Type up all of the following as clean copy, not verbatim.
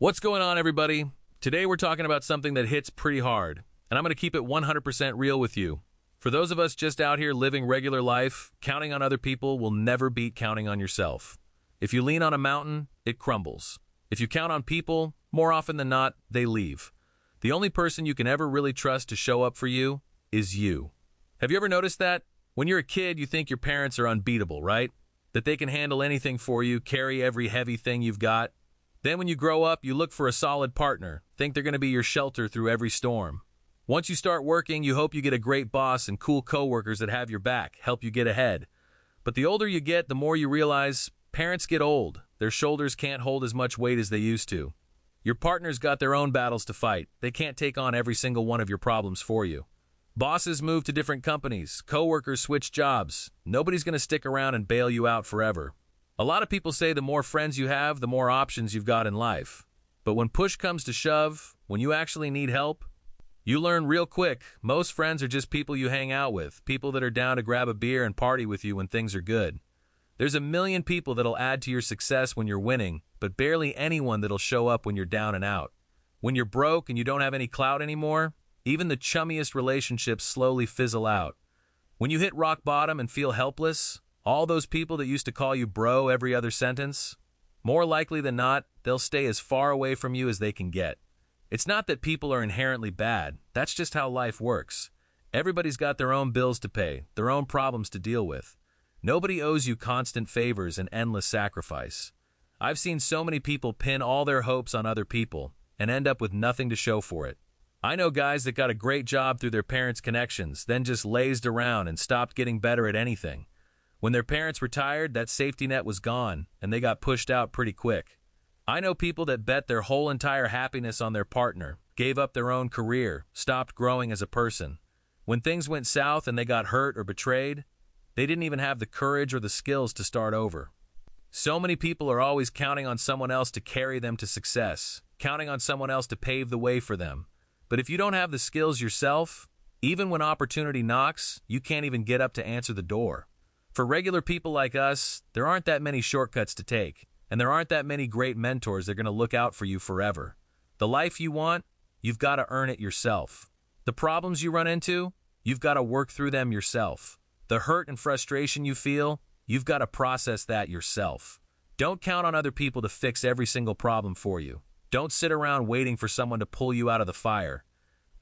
What's going on, everybody? Today we're talking about something that hits pretty hard, and I'm going to keep it 100% real with you. For those of us just out here living regular life, counting on other people will never beat counting on yourself. If you lean on a mountain, it crumbles. If you count on people, more often than not, they leave. The only person you can ever really trust to show up for you is you. Have you ever noticed that? When you're a kid, you think your parents are unbeatable, right? That they can handle anything for you, carry every heavy thing you've got. Then when you grow up, you look for a solid partner, think they're going to be your shelter through every storm. Once you start working, you hope you get a great boss and cool coworkers that have your back, help you get ahead. But the older you get, the more you realize parents get old. Their shoulders can't hold as much weight as they used to. Your partner's got their own battles to fight. They can't take on every single one of your problems for you. Bosses move to different companies. Coworkers switch jobs. Nobody's going to stick around and bail you out forever. A lot of people say the more friends you have, the more options you've got in life. But when push comes to shove, when you actually need help, you learn real quick, most friends are just people you hang out with, people that are down to grab a beer and party with you when things are good. There's a million people that'll add to your success when you're winning, but barely anyone that'll show up when you're down and out. When you're broke and you don't have any clout anymore, even the chummiest relationships slowly fizzle out. When you hit rock bottom and feel helpless, all those people that used to call you bro every other sentence, more likely than not, they'll stay as far away from you as they can get. It's not that people are inherently bad, that's just how life works. Everybody's got their own bills to pay, their own problems to deal with. Nobody owes you constant favors and endless sacrifice. I've seen so many people pin all their hopes on other people and end up with nothing to show for it. I know guys that got a great job through their parents' connections, then just lazed around and stopped getting better at anything. When their parents retired, that safety net was gone, and they got pushed out pretty quick. I know people that bet their whole entire happiness on their partner, gave up their own career, stopped growing as a person. When things went south and they got hurt or betrayed, they didn't even have the courage or the skills to start over. So many people are always counting on someone else to carry them to success, counting on someone else to pave the way for them. But if you don't have the skills yourself, even when opportunity knocks, you can't even get up to answer the door. For regular people like us, there aren't that many shortcuts to take, and there aren't that many great mentors that are going to look out for you forever. The life you want, you've got to earn it yourself. The problems you run into, you've got to work through them yourself. The hurt and frustration you feel, you've got to process that yourself. Don't count on other people to fix every single problem for you. Don't sit around waiting for someone to pull you out of the fire.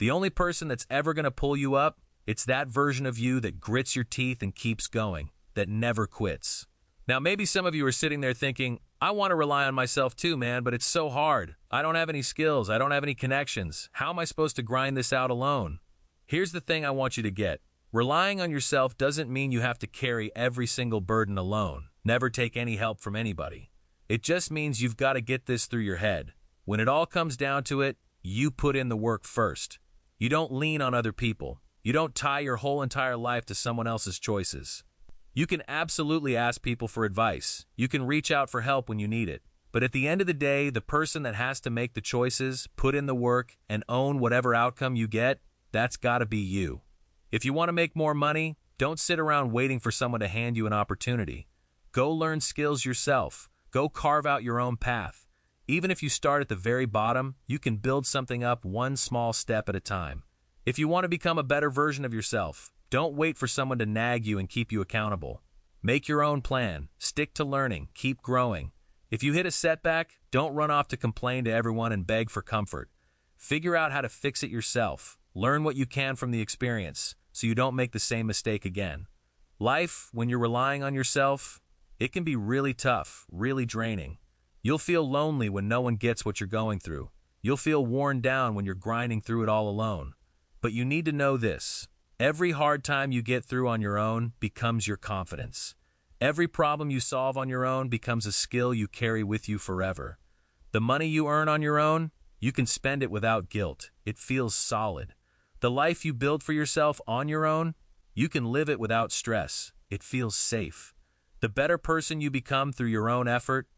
The only person that's ever going to pull you up, it's that version of you that grits your teeth and keeps going, that never quits. Now, maybe some of you are sitting there thinking, I want to rely on myself too, man, but it's so hard. I don't have any skills. I don't have any connections. How am I supposed to grind this out alone? Here's the thing I want you to get. Relying on yourself doesn't mean you have to carry every single burden alone. Never take any help from anybody. It just means you've got to get this through your head. When it all comes down to it, you put in the work first. You don't lean on other people. You don't tie your whole entire life to someone else's choices. You can absolutely ask people for advice. You can reach out for help when you need it. But at the end of the day, the person that has to make the choices, put in the work, and own whatever outcome you get, that's got to be you. If you want to make more money, don't sit around waiting for someone to hand you an opportunity. Go learn skills yourself. Go carve out your own path. Even if you start at the very bottom, you can build something up one small step at a time. If you want to become a better version of yourself, don't wait for someone to nag you and keep you accountable. Make your own plan. Stick to learning. Keep growing. If you hit a setback, don't run off to complain to everyone and beg for comfort. Figure out how to fix it yourself. Learn what you can from the experience so you don't make the same mistake again. Life, when you're relying on yourself, it can be really tough, really draining. You'll feel lonely when no one gets what you're going through. You'll feel worn down when you're grinding through it all alone. But you need to know this. Every hard time you get through on your own becomes your confidence. Every problem you solve on your own becomes a skill you carry with you forever. The money you earn on your own, you can spend it without guilt. It feels solid. The life you build for yourself on your own, you can live it without stress. It feels safe. The better person you become through your own effort,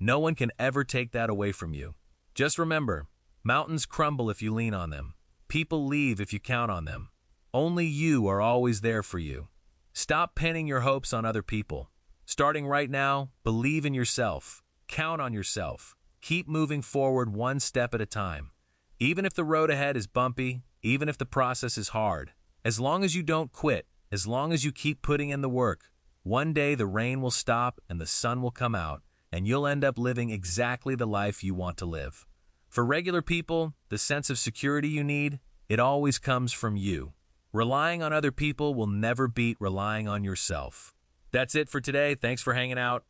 no one can ever take that away from you. Just remember, mountains crumble if you lean on them. People leave if you count on them. Only you are always there for you. Stop pinning your hopes on other people. Starting right now, believe in yourself. Count on yourself. Keep moving forward one step at a time. Even if the road ahead is bumpy, even if the process is hard, as long as you don't quit, as long as you keep putting in the work, one day the rain will stop and the sun will come out, and you'll end up living exactly the life you want to live. For regular people, the sense of security you need, it always comes from you. Relying on other people will never beat relying on yourself. That's it for today. Thanks for hanging out.